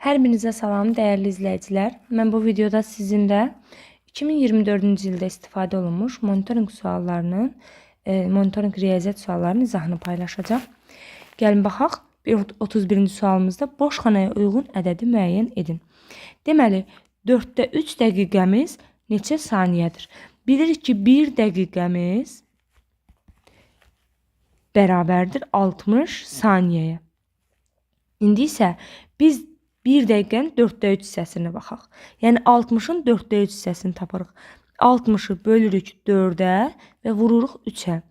Hər birinizə salam, dəyərli izləyicilər. Mən bu videoda sizinlə 2024-cü ildə istifadə olunmuş monitorinq suallarının, monitorinq riyaziyyat suallarının izahını paylaşacağım. Gəlin baxaq. 31-ci sualımızda boş xanaya uyğun ədədi müəyyən edin. Deməli, 4-də 3 dəqiqəmiz neçə saniyədir? Bilirik ki, 1 dəqiqəmiz bərabərdir 60 saniyəyə. İndi isə biz 1 dəqiqənin 4-də 3 hissəsini baxaq. Yəni 60-ın 4-də 3 hissəsini tapırıq. 60-ı bölürük 4-ə və vururuq 3-ə.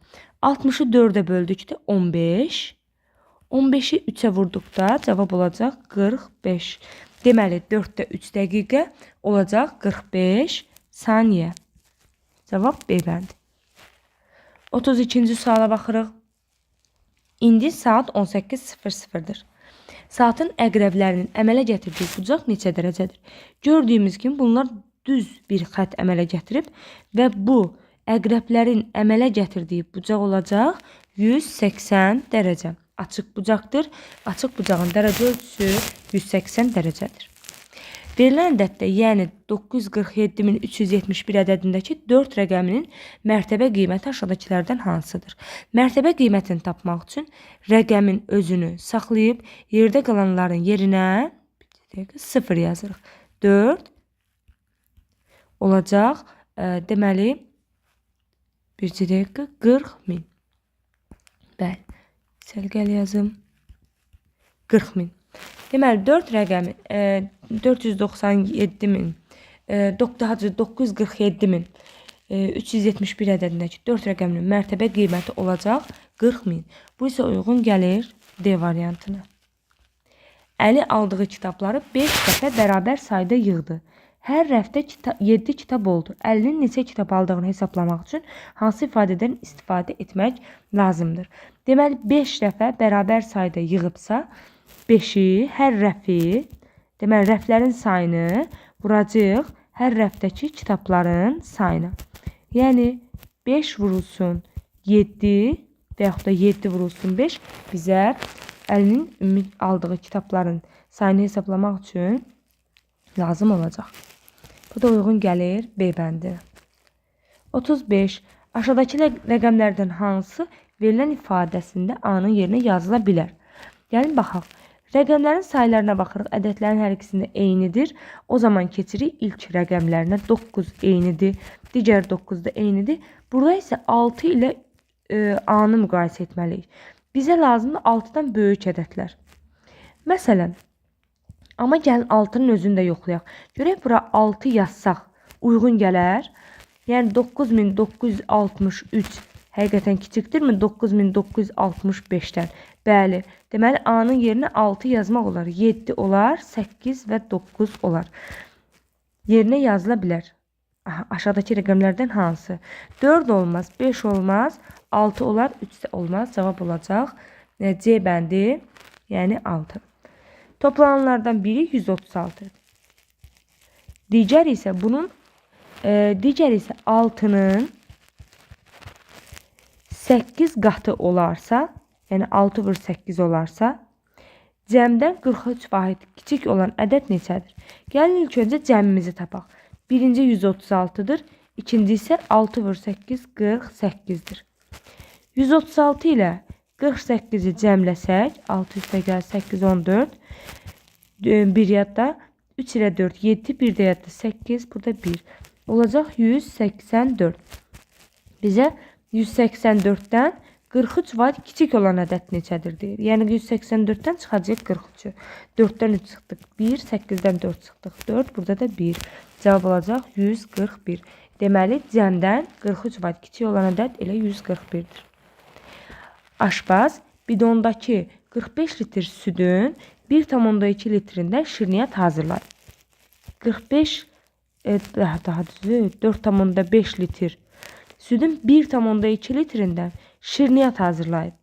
60-ı 4-ə böldükdə 15. 15-i 3-ə vurduqda cavab olacaq 45. Deməli 4-də 3 dəqiqə olacaq 45 saniyə. Cavab B bəndi. 32-ci suala baxırıq. İndi saat 18:00-dır. Saatın əqrəblərinin əmələ gətirdiyi bucaq neçə dərəcədir? Gördüyümüz kimi bunlar düz bir xətt əmələ gətirib və bu əqrəblərin əmələ gətirdiyi bucaq olacaq 180 dərəcə. Açıq bucaqdır. Açıq bucağın dərəcə ölçüsü 180 dərəcədir. Verilən ədəddə, yəni 947.371 ədədindəki 4 rəqəminin mərtəbə qiyməti aşağıdakilərdən hansıdır? Mərtəbə qiymətini tapmaq üçün rəqəmin özünü saxlayıb yerdə qalanların yerinə 0 yazırıq. 4 olacaq, deməli 40.000. Bəli, səlqəli yazım 40.000. Deməli 4 rəqəmi 947.371 ədədindəki 4 rəqəminin mərtəbə qiyməti olacaq 40.000. Bu isə uyğun gəlir D variantına. Əli aldığı kitabları 5 dəfə bərabər sayda yığdı. Hər rəfdə 7 kitab oldu. Əlinin neçə kitab aldığını hesaplamaq üçün hansı ifadədən istifadə etmək lazımdır? Deməli 5 dəfə bərabər sayda yığıbsa 5-i hər rəfi, deməli rəflərin sayını vuracaq hər rəfdəki kitabların sayına. Yəni 5 vurulsun 7 və yaxud da 7 vurulsun 5 bizə əlinin ümumi aldığı kitabların sayını hesaplamaq üçün lazım olacaq. Bu da uyğun gəlir B bəndi. 35. Aşağıdakı rəqəmlərdən hansı verilən ifadəsində A-nın yerinə yazıla bilər? Gəlin baxaq. Rəqəmlərin saylarına baxırıq. Ədədlərin hər ikisində eynidir. O zaman keçirik ilk rəqəmlərinə. 9 eynidir. Digər 9 da eynidir. Burada isə 6 ilə A-nı müqayisə etməliyik. Bizə lazımdır 6-dan böyük ədədlər. Məsələn, amma gəlin 6-nın özünü də yoxlayaq. Görək bura 6 yazsaq uyğun gələr. Yəni 9963 həqiqətən kiçikdirmi 9965-dən? Bəli. Deməli A-nın yerinə 6 yazmaq olar. 7 olar, 8 və 9 olar. Yerinə yazıla bilər. Aşağıdakı rəqəmlərdən hansı? 4 olmaz, 5 olmaz, 6 olar, 3 də olmaz. Cavab olacaq C bəndi, yəni 6. Toplananlardan biri 136. Digər isə 6-nın 8 qatı olarsa, yəni 6 vur 8 olarsa, cəmdən 43 vahid kiçik olan ədəd neçədir? Gəlin ilk öncə cəmimizi tapaq. Birinci 136-dır, ikinci isə 6 vur 8 48-dir. 136 ilə 48-i cəmləsək, 6 üstə gəl 8 14, 1 yadda, 3 ilə 4 7, 1 də yadda 8, burada 1. Olacaq 184. Bizə 184-dən 43 vahid kiçik olan ədəd neçədir deyir. Yəni 184-dən çıxacaq 43-ü. 4-dən 3 çıxdıq 1, 8-dən 4 çıxdıq 4, burada da 1. Cavab olacaq 141. Deməli cəmdən 43 vahid kiçik olan ədəd elə 141-dir. Aşpaz bidondakı 45 litr südün 1,2 litrindən şirniyyat hazırlayır. 45 daha düzü 4,5 litr südün 1,2 litrindən şirniyyat hazırlayıb.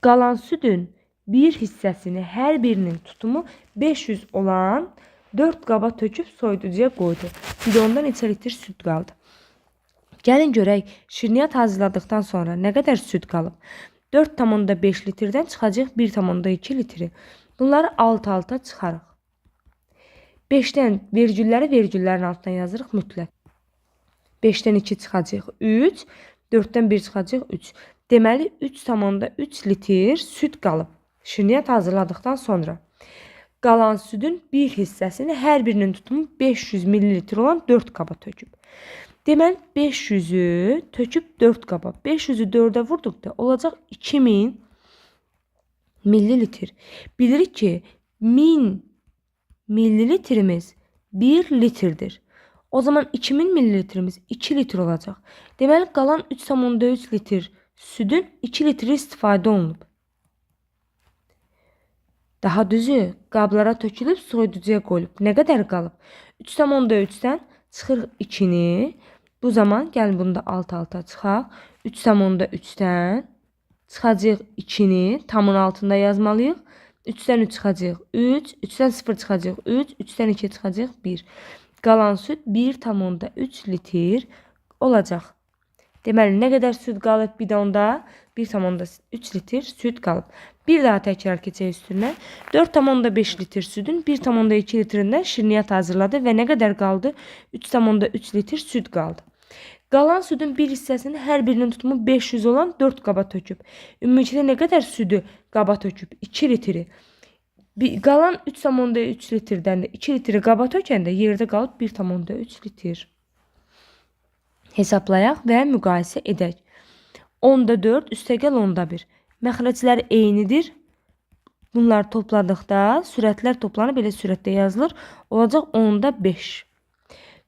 Qalan südün bir hissəsini hər birinin tutumu 500 olan 4 qaba töküb soyuducuya qoydu. Bidonda neçə litr süd qaldı? Gəlin görək, şirniyyat hazırladıqdan sonra nə qədər süd qalıb? 4,5 litrdən çıxacaq 1,2 litri. Bunları alt-alta çıxarıq. 5-dən vergüllərin altına yazırıq mütləq. 5-dən 2 çıxacaq 3, 4-dən 1 çıxacaq 3. Deməli 3,3 litr süd qalıb. Şirniyyat hazırladıqdan sonra qalan südün bir hissəsini hər birinin tutumu 500 ml olan 4 qaba töküb. Deməli 500-ü töküb 4 qaba. 500-ü 4-ə vurduqda olacaq 2000 millilitr. Bilirik ki 1000 millilitrimiz 1 litrdir. O zaman 2000 millilitrimiz 2 litr olacaq. Deməli qalan 3,3 litr südün 2 litri istifadə olunub. Daha düzü qablara tökülüb soyuducuya qoyulub. Nə qədər qalıb? 3,3-dən çıxırıq 2-ni. Bu zaman gəlin bunu da alt-alta çıxaq. 3,3-dən çıxacaq 2-ni tamın altında yazmalıyıq. 3-dən 3 çıxacaq 3, 3-dən 0 çıxacaq 3, 3-dən 2 çıxacaq 1. Qalan süd 1,3 litr olacaq. Deməli, nə qədər süd qalıb bidonda? 1,3 litr süd qalıb. Bir daha təkrar keçək üstündən. 4,5 litr südün 1,2 litrindən şirniyyat hazırladı və nə qədər qaldı? 3,3 litr süd qaldı. Qalan südün bir hissəsini hər birinin tutumu 500 olan 4 qaba töküb. Ümumilikdə nə qədər südü qaba töküb? 2 litri. Qalan 3,3 litrdən də 2 litri qaba tökəndə yerdə qalıb 1,3 litr. Hesablayaq və müqayisə edək. 10-da 4 üstəgəl 10-da 1. Məxrəcləri eynidir. Bunlar topladıqda sürətlər toplanıb belə sürətdə yazılır. Olacaq 10-da 5.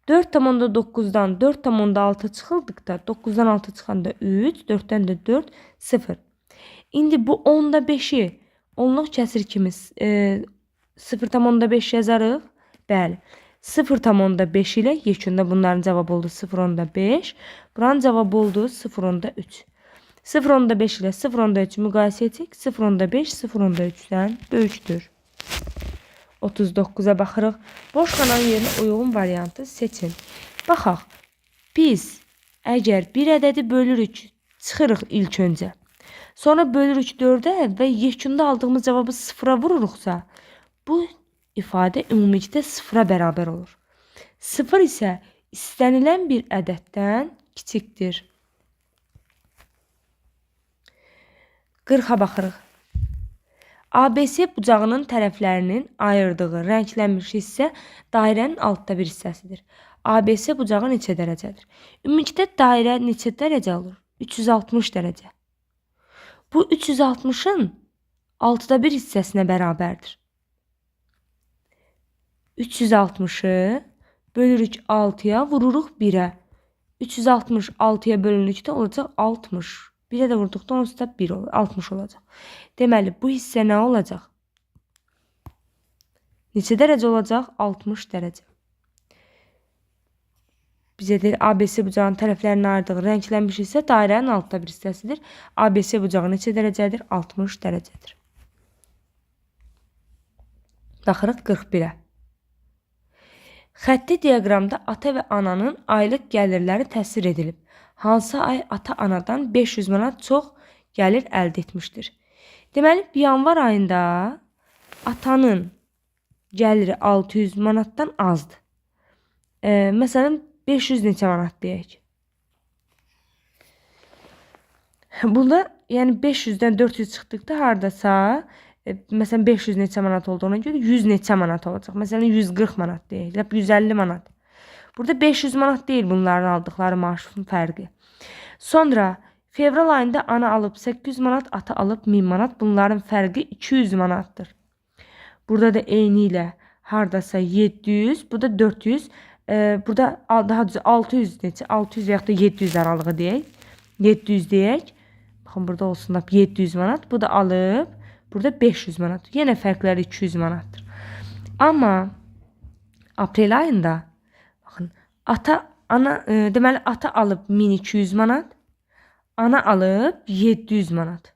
4,9-dan 4,6 çıxıldıqda 9-dan 6 çıxanda 3, 4-dən də 4, 0. İndi bu 10-da 5-i onluq kəsir kimi 0,5 yazarıq. Bəli. 0,5 ilə yekunda bunların cavabı oldu 0,5. Buranın cavabı oldu 0,3. 0,5 ilə 0,3 müqayisə edək. 0,5 0,3-dən böyükdür. 39-a baxırıq. Boş qalan yerinə uyğun variantı seçin. Baxaq. Biz əgər bir ədədi bölürük, çıxırıq ilk öncə. Sonra bölürük 4-ə və yekunda aldığımız cavabı 0-a vururuqsa, bu ifadə ümumilikdə 0-a bərabər olur. 0 isə istənilən bir ədəddən kiçikdir. 40-a baxırıq. ABC bucağının tərəflərinin ayırdığı rənglənmiş hissə dairənin altda bir hissəsidir. ABC bucağı neçə dərəcədir? Ümumilikdə dairə neçə dərəcə olur? 360 dərəcə. Bu 360-ın 6'da bir hissəsinə bərabərdir. 360'ı bölürük 6'ya, vururuq 1'ə. 360 6'ya bölünükdə olacaq 60. 1'ə də vurduqda onsuz da 1 olur, 60 olacaq. Deməli, bu hissə nə olacaq? Neçə dərəcə olacaq? 60 dərəcə. Bizə deyir, ABC bucağının tərəflərinin ayırdığı rənglənmiş hissə dairənin altda bir hissəsidir. ABC bucağı neçə dərəcədir? 60 dərəcədir. Baxırıq 41'ə. Xətti diaqramda ata və ananın aylıq gəlirləri təsvir edilib. Hansı ay ata-anadan 500 manat çox gəlir əldə etmişdir? Deməli, yanvar ayında atanın gəliri 600 manatdan azdır. Məsələn, 500 neçə manat deyək. Burada, yəni 500-dən 400 çıxdıqda haradasa, məsələn 500 neçə manat olduğuna görə 100 neçə manat olacaq. Məsələn 140 manat deyək, 150 manat. Burada 500 manat deyil bunların aldıqları maaşın fərqi. Sonra fevral ayında ana alıb 800 manat, ata alıb 1000 manat. Bunların fərqi 200 manatdır. Burada da eyni ilə haradasa 700, burada 400, burada daha düz 600 neçə, 600 və yaxud da 700 aralığı deyək. 700 deyək. Baxın burada olsun 700 manat. Bu da alıb burada 500 manat. Yenə fərqləri 200 manatdır. Amma aprel ayında baxın deməli ata alıb 1200 manat, ana alıb 700 manat.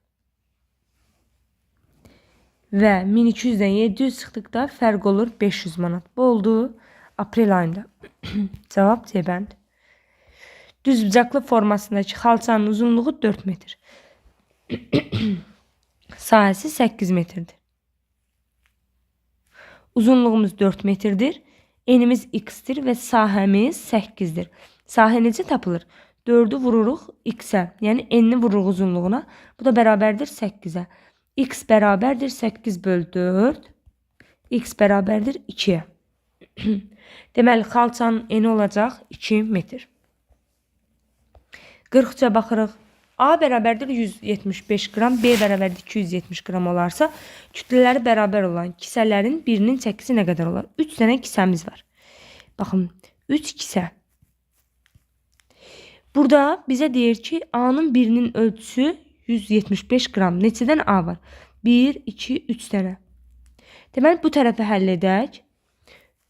Və 1200-dən 700 çıxdıqda fərq olur 500 manat. Bu oldu aprel ayında. Cavab C bənd. Düz bucaqlı formasındakı xalçanın uzunluğu 4 metr. Sahəsi 8 metrdir. Uzunluğumuz 4 metrdir. Enimiz x-dir və sahəmiz 8-dir. Sahə necə tapılır? 4'ü vururuq x-ə, yəni n-ni vururuq uzunluğuna. Bu da bərabərdir 8-ə. X bərabərdir 8 bölü 4. X bərabərdir 2-yə. Deməli, xalçanın eni olacaq 2 metr. 40-ca baxırıq. A bərabərdir 175 qram, B bərabərdir 270 qram olarsa, kütlələri bərabər olan kisələrin birinin çəkisi nə qədər olar? 3 dənə kisəmiz var. Baxın, 3 kisə. Burada bizə deyir ki, A'nın birinin ölçüsü 175 qram. Neçədən A var? 1, 2, 3 dənə. Deməli, bu tərəfi həll edək.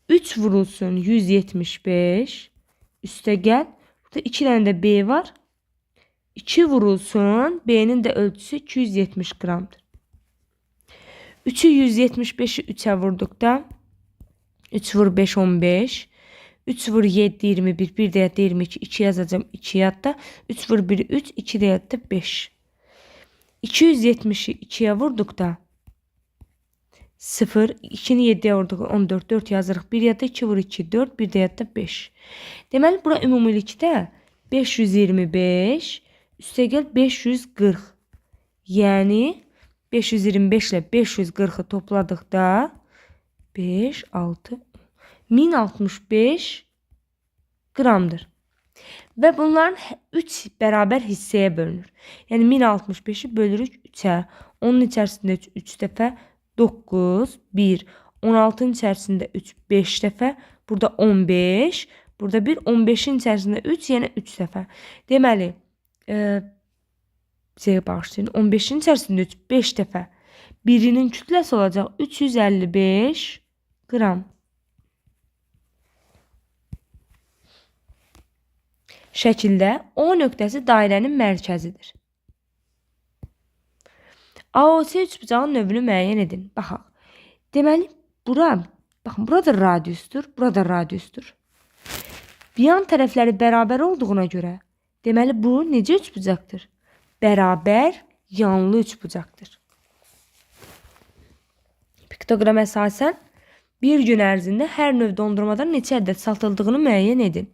3 vurulsun 175. Üstə gəl. Burada 2 dənə də B var. 2 vurulsun. B'nin də ölçüsü 270 qramdır. 3'ü 175'i 3'e vurduqda 3 vur 5 15. 3 vur 7 21. 1 de 22. 2 yazacağım. 2 yatta. 3 vur 1 3. 2 de yatta 5. 270'i 2'ye vurduqda 0. 2'ni 7'ye vurduq 14. 4 yazırıq. 1 yatta 2 vur 2 4. 1 de yatta 5. Deməli bura ümumilikdə 525 üstə gəl 540. Yəni 525 ilə 540'ı topladıqda 5, 6, 1065 qramdır. Və bunların 3 bərabər hissəyə bölünür. Yəni 1065'i bölürük 3'ə. Onun içərisində 3 dəfə 9, 1. 16'ın içərisində 3, 5 dəfə. Burada 15. Burada 1, 15'in içərisində 3, yəni 3 dəfə. Deməli, bağışlayın. 15'in içərisində 3, 5 dəfə. Birinin kütləsi olacaq 355 qram. Şəkildə O nöqtəsi dairənin mərkəzidir. AOC üçbucağın növünü müəyyən edin. Baxaq. Deməli, baxın, burada radiusdur, burada radiusdur. Yan tərəfləri bərabər olduğuna görə, deməli, bu necə üçbucaqdır? Bərabər yanlı üçbucaqdır. Piktoqrama əsasən bir gün ərzində hər növ dondurmadan neçə ədəd satıldığını müəyyən edin.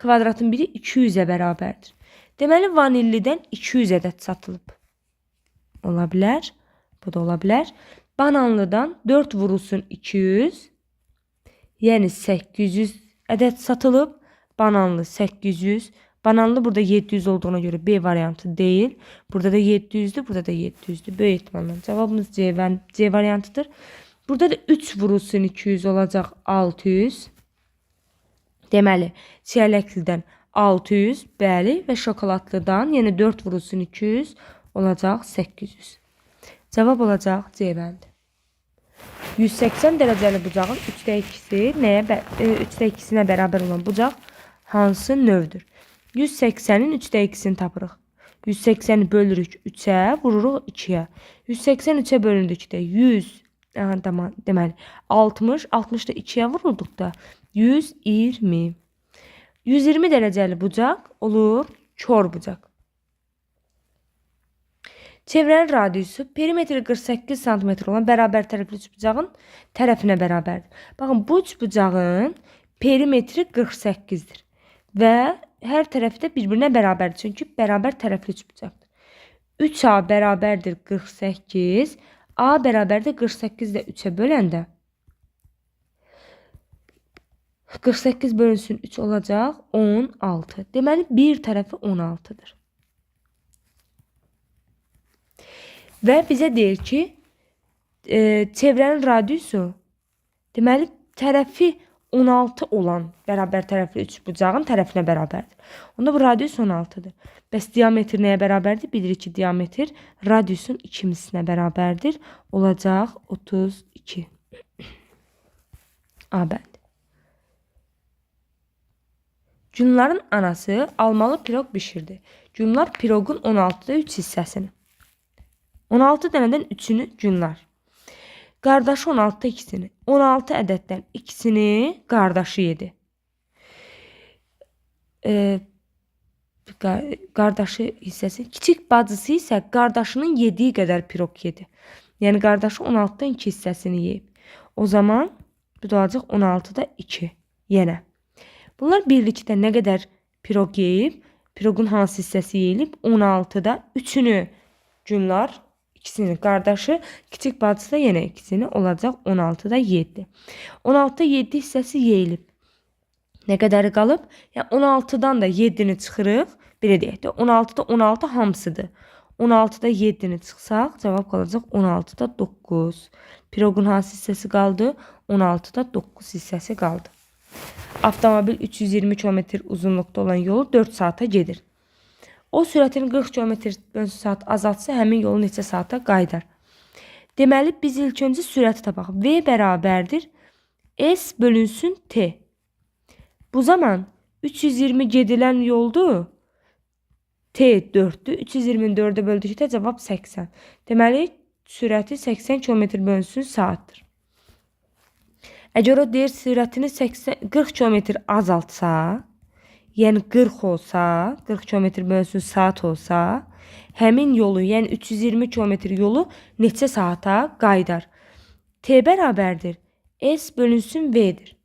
Kvadratın biri 200'ə bərabərdir. Deməli, vanillidən 200 ədəd satılıb. Ola bilər. Bu da ola bilər. Bananlıdan 4 vurulsun 200. Yəni 800 ədəd satılıb. Bananlı 800. Bananlı burada 700 olduğuna göre B variantı değil. Burada da 700'dür. Burada da 700'dür. Böyük ihtimalle cevabımız C variantıdır. Burada da 3 vurulsun 200 olacaq 600. Deməli, çiyələklidən 600, bəli, və şokoladlıdan, yəni 4 vurulsun 200 olacaq 800. Cavab olacaq C bəndi. 180 dərəcəli bucağın 3'də 2'sinə bərabər olan bucaq hansı növdür? 180'in 3'də 2'sini tapırıq. 180'i bölürük 3'ə, vururuq 2'yə. 180 3'ə bölündükdə 100, deməli 60, 60 da 2'yə vurulduqda 120. 120 dərəcəli bucaq olur kör bucaq. Çevrənin radiusu perimetri 48 cm olan bərabər tərəfli üçbucağın tərəfinə bərabərdir. Baxın, bu üçbucağın perimetri 48'dir. Və hər tərəfi də bir-birinə bərabərdir. Çünki bərabər tərəfli üçbucaqdır. 3A bərabərdir 48. A bərabərdir 48 də 3'ə böləndə 48 bölünsün 3 olacaq 16. Deməli, bir tərəfi 16'dır. Və bizə deyir ki, çevrənin radiusu, deməli, tərəfi 16 olan bərabər tərəfli üçbucağın tərəfinə bərabərdir. Onda bu radius 16'dır. Bəs diametr nəyə bərabərdir? Bilirik ki, diametr radiusun 2'sinə bərabərdir. Olacaq 32. A bəndi. Günların anası almalı piroq bişirdi. Günlar piroqun 16'da 3 hissəsini. 16 dənədən 3'ünü Günlar. Qardaşı 16'da 2'sini. 16 ədəddən 2'sini qardaşı yedi. Qardaşı hissəsi. Kiçik bacısı isə qardaşının yediyi qədər piroq yedi. Yəni qardaşı 16'dan 2 hissəsini yeyib. O zaman bu da olacaq 16'da 2. Yenə. Bunlar birlikdə nə qədər piroq yeyib, piroqun hansı hissəsi yeyilib? 16'da 3'ünü cümlər, ikisinin qardaşı, kiçik bacısı da yenə ikisini olacaq 16'da 7. 16'da 7 hissəsi yeyilib. Nə qədəri qalıb? Yəni 16'dan da 7'ni çıxırıq. Belə deyək də 16'da 16 hamısıdır. 16'da 7'ni çıxsaq, cavab qalacaq 16'da 9. Piroqun hansı hissəsi qaldı? 16'da 9 hissəsi qaldı. Avtomobil 320 km uzunluqda olan yolu 4 saata gedir. O sürətini 40 km/saat azaltsa, həmin yolu neçə saata qaydar? Deməli, biz ilk öncə sürəti tapaq. V bərabərdir S bölünsün T. Bu zaman 320 gedilən yoldur. T 4'dür. 320'ni 4'e böldükdə cavab 80. Deməli, sürəti 80 km bölünsün saatdır. Əgər o deyir sürətini 40 km azaltsa, yəni 40 olsa, 40 km bölünsün saat olsa, həmin yolu, yəni 320 km yolu neçə saata qaydar? T bərabərdir S bölünsün V'dir.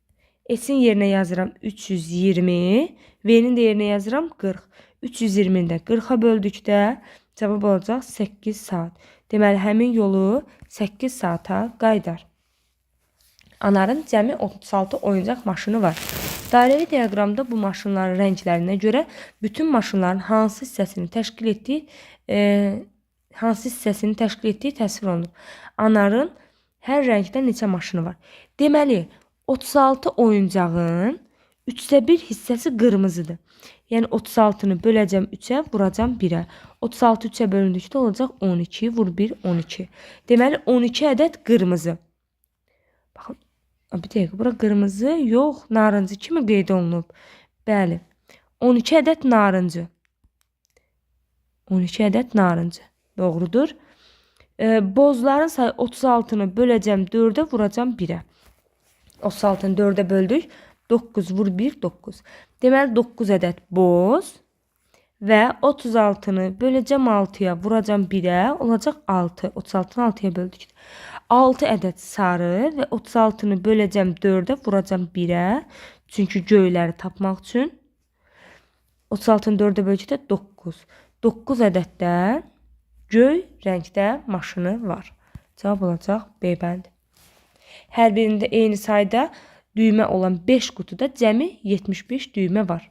S'in yerinə yazıram 320, V'nin də yerinə yazıram 40. 320'ni də 40'a böldükdə cavab olacaq 8 saat. Deməli, həmin yolu 8 saata qaydar. Anarın cəmi 36 oyuncaq maşını var. Dairəvi diaqramda bu maşınların rənglərinə görə bütün maşınların hansı hissəsini təşkil etdiyi təsvir olunur. Anarın hər rəngdə neçə maşını var? Deməli, 36 oyuncağın 3'də 1 hissəsi qırmızıdır. Yəni 36'nı böləcəm 3'ə, vuracam 1'ə. 36 3'ə bölündükdə olacaq 12, vur 1, 12. Deməli 12 ədəd qırmızı. Baxın, bir dəqiqə, bura qırmızı yox, narıncı kimi qeyd olunub. Bəli, 12 ədəd narıncı. 12 ədəd narıncı. Doğrudur. Bozların sayı 36'nı böləcəm 4'ə, vuracam 1'ə. 36'nı 4'ə böldük. 9 vur 1, 9. Deməli 9 ədəd boz və 36'nı böləcəm 6'ya, vuracam 1'ə, olacaq 6. 36'nı 6'ya böldük. 6 ədəd sarı və 36'nı böləcəm 4'ə, vuracam 1'ə. Çünki göyləri tapmaq üçün. 36'nı 4'ə böldükdə 9. 9 ədəddə göy rəngdə maşını var. Cavab olacaq B bəndi. Hər birində eyni sayda düymə olan 5 qutuda cəmi 75 düymə var.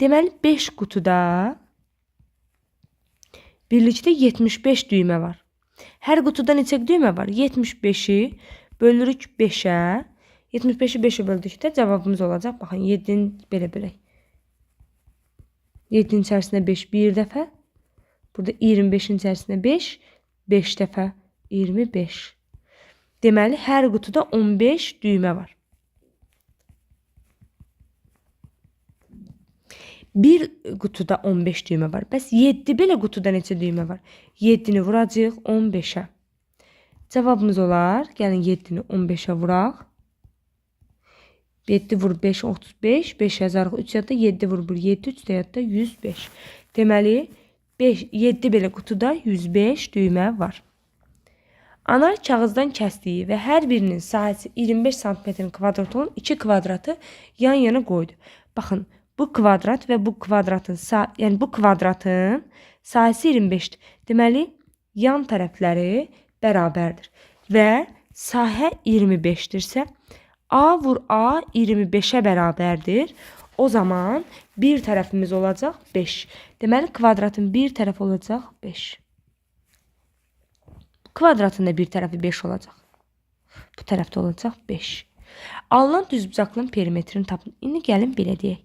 Deməli 5 qutuda birlikdə 75 düymə var. Hər qutuda neçə düymə var? 75'i bölürük 5'ə. 75'i 5'ə böldükdə cavabımız olacaq. Baxın 7'nin belə bölək. 7'nin içərisində 5 bir dəfə. Burada 25'in içərisində 5, 5 dəfə 25. Deməli hər qutuda 15 düymə var. Bir qutuda 15 düymə var. Bəs 7 belə qutuda neçə düymə var? 7'ni vuracaq 15'ə. Cavabımız olar. Gəlin 7'ni 15'ə vuraq. 7 vur 5, 35. 5 yazarıq 3 yadda. 7 vur 1, 7, 3 də yadda 105. Deməli 7 belə qutuda 105 düymə var. Anar kağızdan kəsdiyi və hər birinin sahəsi 25 cm kvadrat olan 2 kvadratı yan-yana qoydu. Baxın, bu kvadrat və bu kvadratın sahəsi 25'dir. Deməli, yan tərəfləri bərabərdir. Və sahə 25'dirsə, A vur A 25'ə bərabərdir. O zaman bir tərəfimiz olacaq 5. Deməli, kvadratın bir tərəfi olacaq 5. Kvadratın da bir tərəfi 5 olacaq. Bu tərəfdə olacaq 5. Alınan düzbucaqlının perimetrini tapın. İndi gəlin belə deyək.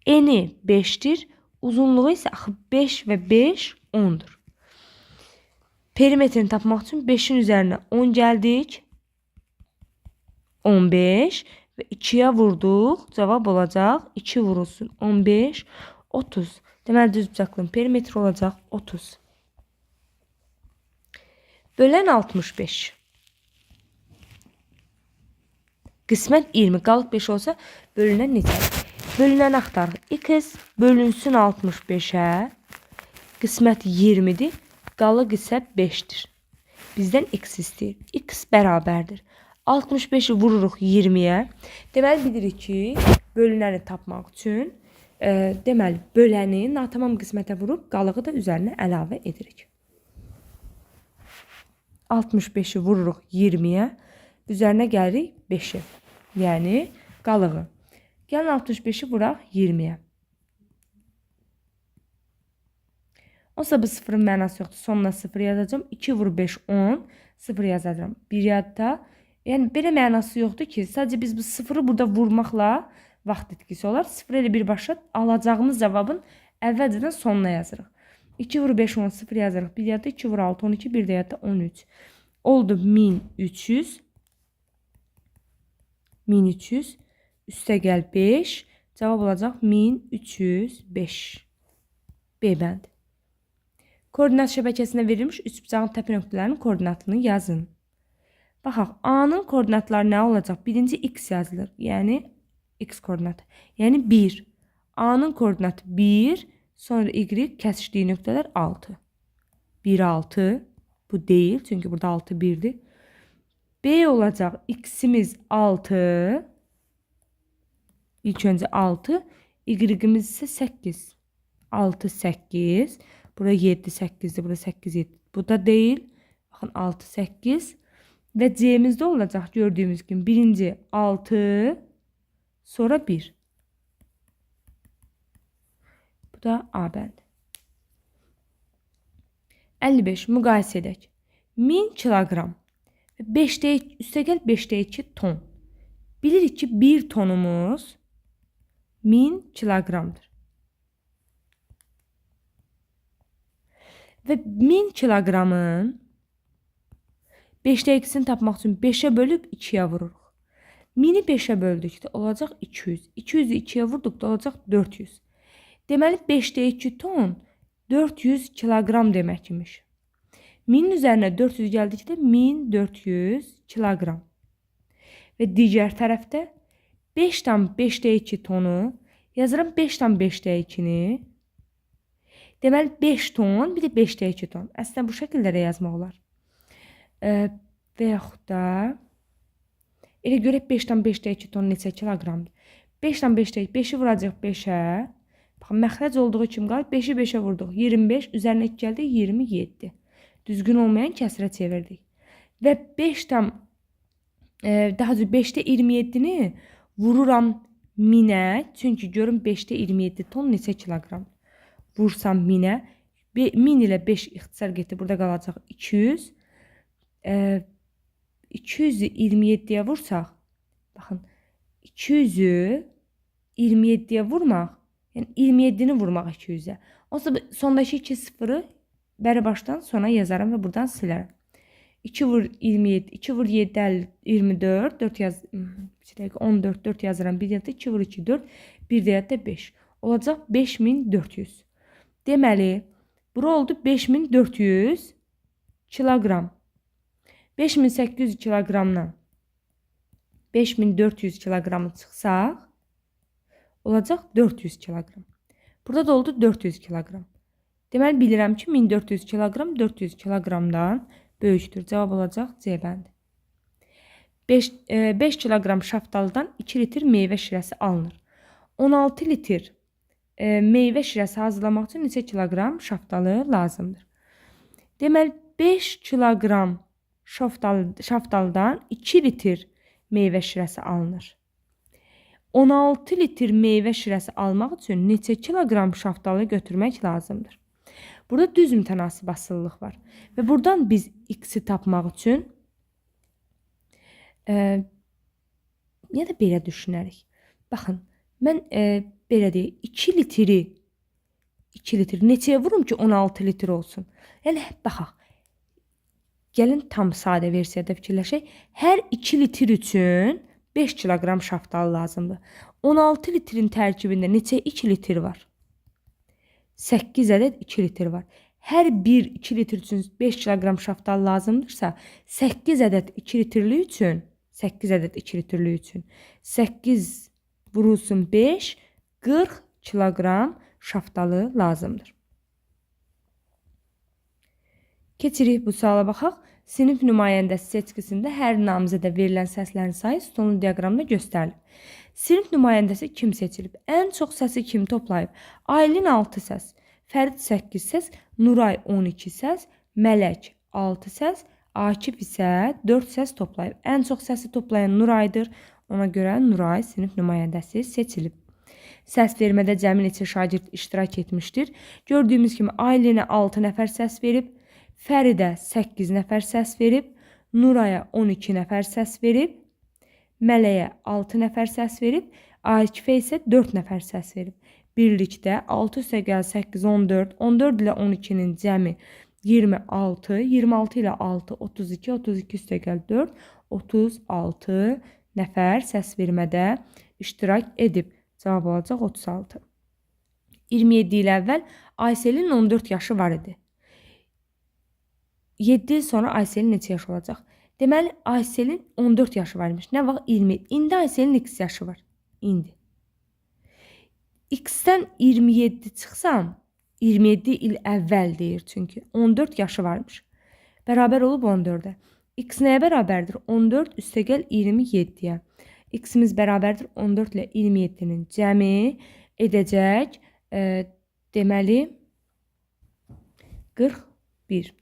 Eni 5'dir. Uzunluğu isə 5 və 5 10'dur. Perimetrini tapmaq üçün 5'in üzərinə 10 gəldik. 15 və 2'yə vurduq. Cavab olacaq 2 vurulsun 15, 30. Deməli düzbucaqlının perimetri olacaq 30. Bölən 65. Qismət 20 qalıb 5 olsa bölünən neçədir? Bölünəni axtarıq. X bölünsün 65'ə. Qismət 20'dir. Qalıq isə 5'dir. Bizdən x istəyir. X bərabərdir. 65'i vururuq 20-yə. Deməli bilirik ki, bölünəni tapmaq üçün deməli böləni natamam qismətə vurub qalığı da üzərinə əlavə edirik. 65'i vururuq 20-yə. Üzərinə gəlirik 5-i. Yəni qalığı. Gəlin 65'i vuraq 20-yə. Onsa bu sıfırın mənası yoxdur. Sonuna 0 yazacağım. 2 vur 5 10. 0 yazacağım. 1 yadda. Yəni belə mənası yoxdur ki, sadəcə biz bu sıfırı burada vurmaqla vaxt itkisi olar. 0 ilə birbaşa alacağımız cavabın əvvəlcədən sonuna yazırıq. 2 vur 5 10 0 yazırıq. 1 yadda 2 vur 6 12 1 də yadda 13. Oldu 1300. 1300. Üstə gəl 5. Cavab olacaq 1305. B bəndi. Koordinat şəbəkəsinə verilmiş üçbucağın təpə nöqtələrinin koordinatını yazın. Baxaq, A-nın koordinatları nə olacaq? Birinci x yazılır. Yəni x koordinatı. Yəni 1. A-nın koordinatı 1. Sonra y kəsişdiyi nöqtələr 6. 1 6. Bu deyil. Çünki burada 6 1'dir. B olacaq. X'imiz 6. İlk öncə 6. Y-imiz isə 8. 6 8. Burada 7 8'dir. Burada 8 7. Bu da deyil. Baxın 6 8. Və C'mizdə olacaq gördüyümüz kimi birinci 6. Sonra 1. Bu da A bəndi. 55 müqayisə edək. 1000 kilogram. 5'də üstəgəl 5'də 2 ton. Bilirik ki 1 tonumuz 1000 kilogramdır. Və 1000 kilogramın 5'də ikisini tapmaq üçün 5'ə bölüb 2'yə vururuq. 1000'i 5'ə böldükdə olacaq 200. 200'ü 2'yə vurduqda olacaq 400. Deməli 5'də 2 ton 400 kilogram demək imiş. 1000'in üzərinə 400 gəldikdə 1400 kilogram. Və digər tərəfdə 5,5'də 2 tonu yazıram 5,5'də 2'ni. Deməli 5 ton, bir də 5'də 2 ton. Əslində bu şəkildə də yazmaq olar. Və yaxud da elə görək 5,5'də 2 ton neçə kiloqramdır. 5,5'də 5'i vuracaq 5'ə. Baxın, məxrəc olduğu kimi qalıb 5'i 5'ə vurduq. 25 üzərinə 2 gəldi 27. Düzgün olmayan kəsrə çevirdik. Və 5'də 27'ni vururam 1000'ə. Çünki görün 5'də 27 ton neçə kiloqram. Vursam 1000'ə. 1000 ilə 5 ixtisar getdi. Burada qalacaq 200. 200'ü 27'yə vursaq. Baxın. 200'ü 27'yə vurmaq. Yəni 27'ni vurmaq 200'ə. Onsa sondakı 2 sıfırı bəri başdan sona yazarım və buradan silərəm. 2 vur 27, 2 vur 7, 24, 4 yaz, 14, 4 yazıram. 1 yadda 2 vur 2, 4, 1 də yadda 5. Olacaq 5400. Deməli, bura oldu 5400 kilogram. 5800 kilogramdan 5400 kilogramı çıxsaq, olacaq 400 kilogram. Burada da oldu 400 kilogram. Deməli, bilirəm ki, 1400 kilogram 400 kilogramdan böyükdür. Cavab olacaq C bəndi. 5 kilogram şaftalıdan 2 litr meyvə şirəsi alınır. 16 litr meyvə şirəsi hazırlamaq üçün neçə kilogram şaftalı lazımdır? Deməli, 5 kilogram şaftalıdan 2 litr meyvə şirəsi alınır. 16 litr meyvə şirəsi almaq üçün neçə kilogram şaftalı götürmək lazımdır? Burada düz mütənasib asıllıq var. Və buradan biz x-i tapmaq üçün ya da belə düşünərik. Baxın, mən belə deyək, 2 litri neçəyə vurum ki 16 litr olsun? Yəni, baxaq, gəlin tam sadə versiyada fikirləşək. Hər 2 litr üçün 5 kilogram şaftalı lazımdır. 16 litrin tərkibində neçə 2 litr var? 8 ədəd 2 litr var. Hər bir 2 litr üçün 5 kilogram şaftalı lazımdırsa, 8 ədəd 2 litrlik üçün 8 vurulsun 5, 40 kilogram şaftalı lazımdır. Keçirik bu suala baxaq. Sinif nümayəndəsi seçkisində hər namizədə verilən səslərin sayı sütunlu diaqramda göstərilib. Sinif nümayəndəsi kim seçilib? Ən çox səsi kim toplayıb? Aylin 6 səs, Fərid 8 səs, Nuray 12 səs, Mələk 6 səs, Akif isə 4 səs toplayıb. Ən çox səsi toplayan Nuraydır. Ona görə Nuray sinif nümayəndəsi seçilib. Səs vermədə cəmi neçə şagird iştirak etmişdir? Gördüyümüz kimi Aylinə 6 nəfər səs verib, Fəridə 8 nəfər səs verib, Nuraya 12 nəfər səs verib, Mələyə 6 nəfər səs verib, Akifə isə 4 nəfər səs verib. Birlikdə 6 üstə gəl 8, 14, 14 ilə 12-nin cəmi 26, 26 ilə 6, 32, 32 üstə gəl 4, 36 nəfər səs vermədə iştirak edib. Cavab olacaq 36. 27 il əvvəl Ayselin 14 yaşı var idi. 7 il sonra Ayselin neçə yaşı olacaq? Deməli, Ayselin 14 yaşı varmış. Nə vaxt? 20. İndi Ayselin x yaşı var. İndi. X-dən 27 çıxsam, 27 il əvvəl deyir çünki. 14 yaşı varmış. Bərabər olub 14-ə. X nəyə bərabərdir? 14 üstə gəl 27-yə. X-imiz bərabərdir 14 ilə 27-nin cəmi edəcək, deməli, 41.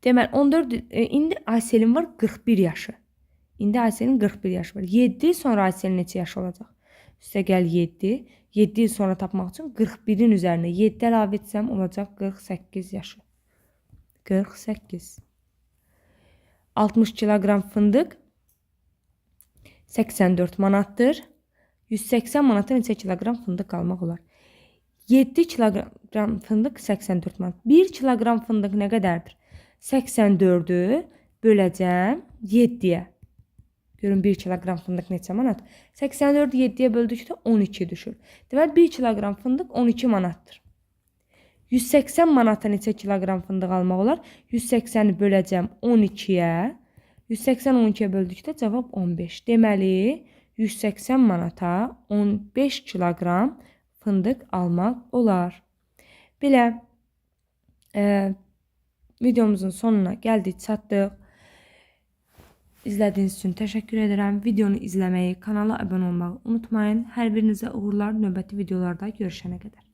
Deməli, 14, indi Ayselin var 41 yaşı. İndi Ayselin 41 yaşı var. 7 sonra Ayselin neçə yaşı olacaq? Üstə gəl 7. 7 il sonra tapmaq üçün 41-in üzərinə 7 əlavə etsəm olacaq 48 yaşı. 48. 60 kiloqram fındıq 84 manatdır. 180 manata neçə kiloqram fındıq almaq olar? 7 kiloqram fındıq 84 manat. 1 kiloqram fındıq nə qədərdir? 84'ü böləcəm 7-yə. Görün 1 kiloqram fındıq neçə manat? 84'ü 7-yə böldükdə 12 düşür. Deməli 1 kiloqram fındıq 12 manatdır. 180 manata neçə kiloqram fındıq almaq olar? 180'i böləcəm 12-yə. 180 12-yə böldükdə cavab 15. Deməli 180 manata 15 kiloqram fındıq almaq olar. Belə videomuzun sonuna gəldik, çatdıq. İzlədiyiniz üçün təşəkkür edirəm. Videonu izləməyi, kanala abunə olmağı unutmayın. Hər birinizə uğurlar. Növbəti videolarda görüşənə qədər.